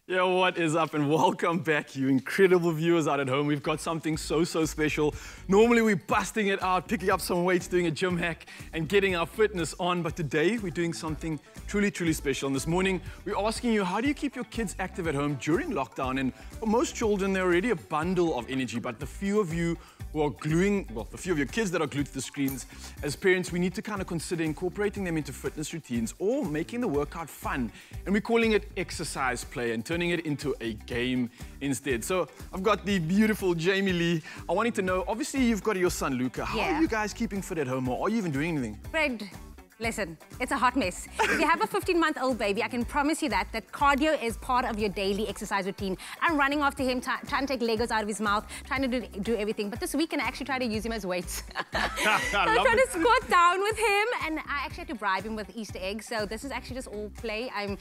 Yo, what is up and welcome back, you incredible viewers out at home. We've got something so special. Normally we're busting it out, picking up some weights, doing a gym hack and getting our fitness on. But today we're doing something truly special. And this morning we're asking you, how do you keep your kids active at home during lockdown? And for most children, they're already a bundle of energy, but the few of you who are the few of your kids that are glued to the screens, as parents, we need to kind of consider incorporating them into fitness routines or making the workout fun. And we're calling it exercise play and turning it into a game instead. So I've got the beautiful Jamie Lee. I wanted to know, obviously you've got your son Luca. How are you guys keeping fit at home, or are you even doing anything? Fred, listen, it's a hot mess. If you have a 15-month-old baby, I can promise you that cardio is part of your daily exercise routine. I'm running after him, trying to take Legos out of his mouth, trying to do everything. But this weekend, I actually try to use him as weights. So I'm trying to squat down with him, and I actually had to bribe him with Easter eggs. So this is actually just all play. I'm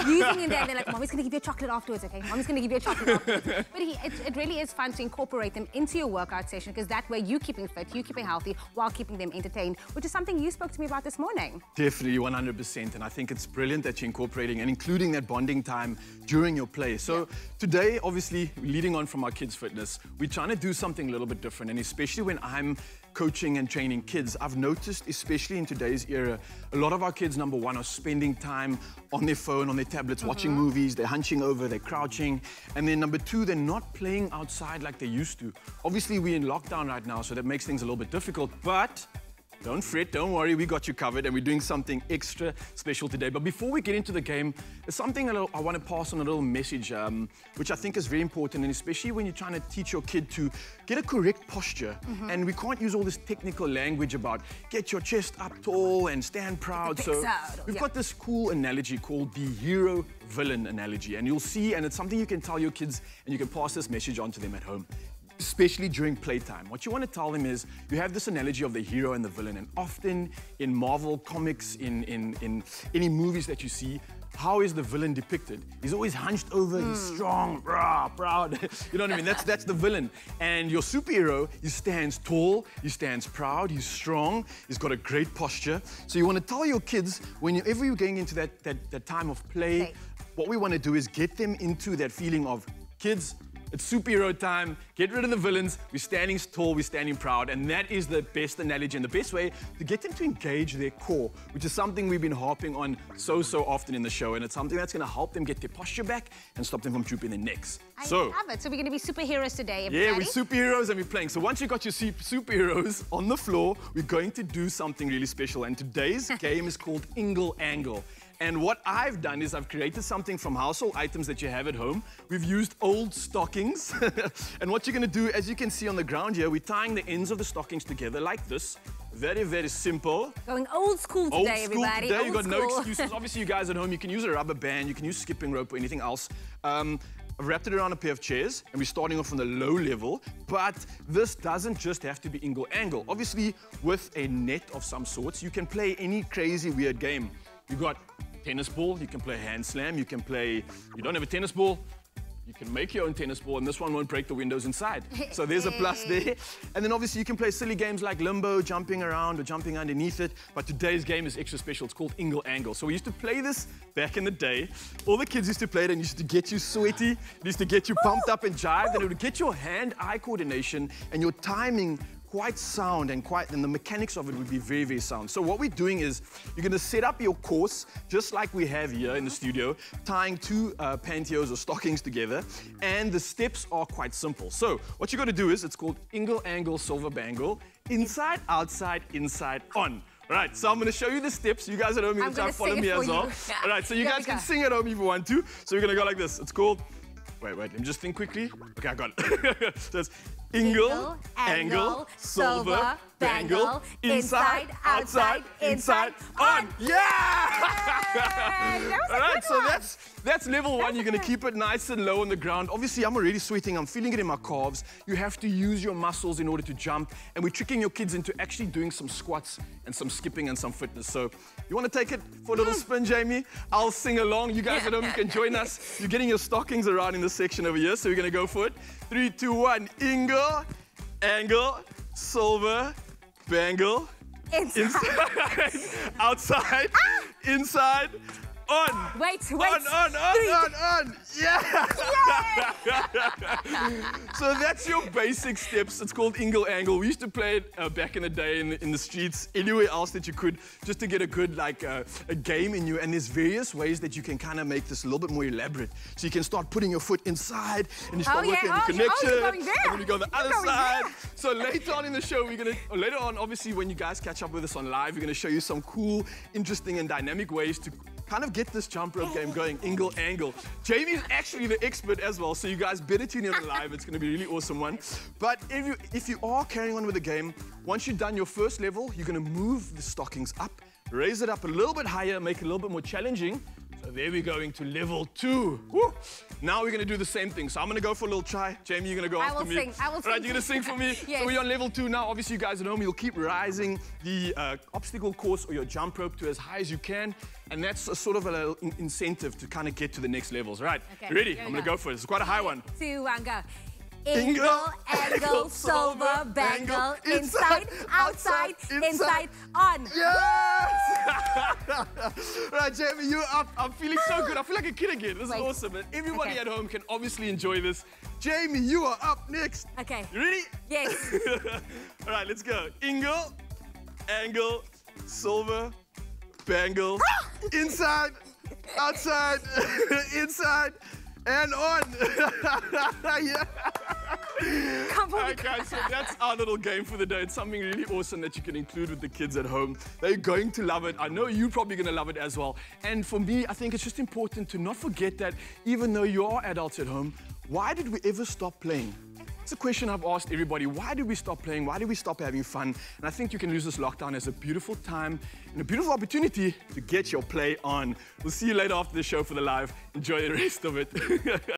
using him there, and they're like, Mommy's going to give you a chocolate afterwards, okay? Mommy's going to give you a chocolate afterwards. But it really is fun to incorporate them into your workout session, because that way you're keeping fit, you're keeping healthy, while keeping them entertained, which is something you spoke to me about this morning. Definitely, 100%. And I think it's brilliant that you're incorporating and including that bonding time during your play. So today, obviously, leading on from our kids' fitness, we're trying to do something a little bit different. And especially when I'm coaching and training kids, I've noticed, especially in today's era, a lot of our kids, number one, are spending time on their phone, on their tablets, watching movies, they're hunching over, they're crouching. And then number two, they're not playing outside like they used to. Obviously, we're in lockdown right now, so that makes things a little bit difficult, but don't fret, don't worry, we got you covered, and we're doing something extra special today. But before we get into the game, there's something I want to pass on, a little message, which I think is very important, and especially when you're trying to teach your kid to get a correct posture. And we can't use all this technical language about get your chest up tall and stand proud. So we've got this cool analogy called the hero-villain analogy, and you'll see, and it's something you can tell your kids, and you can pass this message on to them at home, especially during playtime. What you want to tell them is, you have this analogy of the hero and the villain, and often in Marvel comics, in any movies that you see, how is the villain depicted? He's always hunched over, he's strong, rah, proud. You know what I mean? That's the villain. And your superhero, he stands tall, he stands proud, he's strong, he's got a great posture. So you want to tell your kids, whenever you're going into that time of play, what we want to do is get them into that feeling of, kids, it's superhero time, get rid of the villains, we're standing tall, we're standing proud, and that is the best analogy and the best way to get them to engage their core, which is something we've been harping on so often in the show, and it's something that's going to help them get their posture back and stop them from drooping their necks. I love it. So we're going to be superheroes today, everybody. Yeah, we're superheroes and we're playing. So once you've got your superheroes on the floor, we're going to do something really special, and today's game is called Ingle Angle. And what I've done is I've created something from household items that you have at home. We've used old stockings. And what you're going to do, as you can see on the ground here, we're tying the ends of the stockings together like this. Very simple. Going old school today, everybody. You've got no excuses. Obviously, you guys at home, you can use a rubber band, you can use skipping rope or anything else. I've wrapped it around a pair of chairs, and we're starting off from the low level, but this doesn't just have to be Ingle Angle. Obviously, with a net of some sorts, you can play any crazy, weird game. You've got tennis ball, you can play hand slam, you can play, you don't have a tennis ball, you can make your own tennis ball, and this one won't break the windows inside. So there's a plus there. And then obviously you can play silly games like limbo, jumping around or jumping underneath it. But today's game is extra special. It's called Ingle Angle. So we used to play this back in the day. All the kids used to play it, and it used to get you sweaty. It used to get you pumped up and jived, and it would get your hand-eye coordination and your timing quite sound, and the mechanics of it would be very sound. So what we're doing is, you're going to set up your course just like we have here in the studio, tying two pantyhose or stockings together, and the steps are quite simple. So what you got to do is, it's called Ingle Angle Silver Bangle, inside, outside, inside, on. All right, so I'm going to show you the steps. You guys at home, you can try to follow me as well. All right, so you guys can sing at home if you want to. So we're going to go like this. It's called, wait, let me just think quickly. Okay, I got it. So it's Ingle, Angle, Silver, Bangle, inside, outside, inside, on. Yeah! All right, so that's level one. You're going to keep it nice and low on the ground. Obviously, I'm already sweating. I'm feeling it in my calves. You have to use your muscles in order to jump, and we're tricking your kids into actually doing some squats and some skipping and some fitness. So you want to take it for a little spin, Jamie? I'll sing along. You guys at home, you can join us. You're getting your stockings around in this section over here, so we're going to go for it. 3, 2, 1. Ingle, Angle, Silver, Bangle, inside, outside, inside, On. Wait. On. Yeah. So that's your basic steps. It's called Ingle Angle. We used to play it back in the day in the streets, anywhere else that you could, just to get a good, like, a game in you. And there's various ways that you can kind of make this a little bit more elaborate. So you can start putting your foot inside, and you start working on the connection. You're going there. And then you go the other side. There. So later on in the show, later on, obviously, when you guys catch up with us on live, we're going to show you some cool, interesting, and dynamic ways to kind of get this jump rope game going, Ingle Angle. Jamie's actually the expert as well, so you guys better tune in on live. It's going to be a really awesome one. But if you are carrying on with the game, once you've done your first level, you're going to move the stockings up, raise it up a little bit higher, make it a little bit more challenging. So there we're going to level 2. Woo. Now we're going to do the same thing. So I'm going to go for a little try. Jamie, you're going to go after me. I will sing. Right, you're going to sing for me? Yes. So we're on level 2 now. Obviously, you guys at home, you'll keep rising the obstacle course or your jump rope to as high as you can. And that's a sort of an incentive to kind of get to the next levels. Right, okay, ready? I'm going to go for it. It's quite a high one. 2, 1, go. Ingle, angle, silver, bangle, inside, outside, inside, on. Yes! Right, Jamie, you're up. I'm feeling so good. I feel like a kid again. This is awesome. And everybody at home can obviously enjoy this. Jamie, you are up next. Okay. You ready? Yes. All right, let's go. Ingle, angle, silver, bangle, inside, outside, inside, and on. Yeah. Come on. Okay, so that's our little game for the day. It's something really awesome that you can include with the kids at home. They're going to love it. I know you're probably going to love it as well. And for me, I think it's just important to not forget that even though you are adults at home, why did we ever stop playing? It's a question I've asked everybody. Why did we stop playing? Why did we stop having fun? And I think you can use this lockdown as a beautiful time and a beautiful opportunity to get your play on. We'll see you later after the show for the live. Enjoy the rest of it.